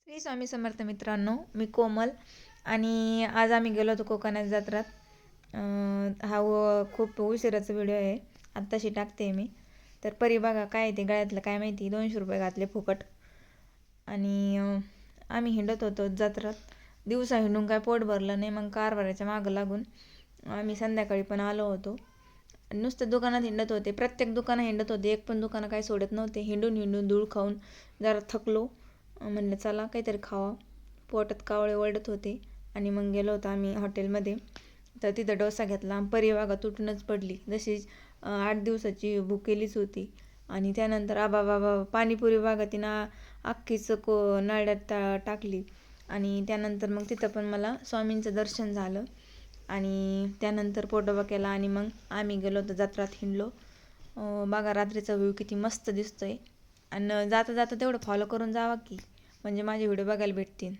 श्री स्वामी समर्थ मित्रांनो, मी कोमल आणि आज आम्ही गेलो होतो कोकणात जत्रात. हा खूप उशिराचा व्हिडिओ आहे, आत्ताशी टाकते मी. तर परी बघा काय ते गळ्यातलं काय माहिती, 200 रुपये घातले फुकट. आणि आम्ही हिंडत होतो जत्रात. दिवसा हिंडून काय पोट भरलं नाही, मग कारभाराच्या मागं लागून आम्ही संध्याकाळी पण आलो होतो. नुसतं दुकानात हिंडत होते, प्रत्येक दुकानात हिंडत होते, एक पण दुकानं काय सोडत नव्हते. हिंडून हिंडून धूळ खाऊन जरा थकलो. म्हणलं चला काहीतरी खावा, पोटात कावळे ओरडत होते. आणि मग गेलो होतो आम्ही हॉटेलमध्ये. तर तिथं डोसा घेतला, परी वागा तुटूनच पडली. जशी 8 दिवसाची भुकेलीच होती. आणि त्यानंतर आबा बाबा पाणीपुरी वागा तिनं अख्खीच नळ्यात टाकली. आणि त्यानंतर मग तिथं पण मला स्वामींचं दर्शन झालं. आणि त्यानंतर पोटोबा केला आणि मग आम्ही गेलो होतो जत्रात हिंडलो. बघा रात्रीचा व्ह्यू किती मस्त दिसतोय. आणि जाता जाता तेवढं फॉलो करून जावा की, म्हणजे माझे व्हिडिओ बघायला भेटतील.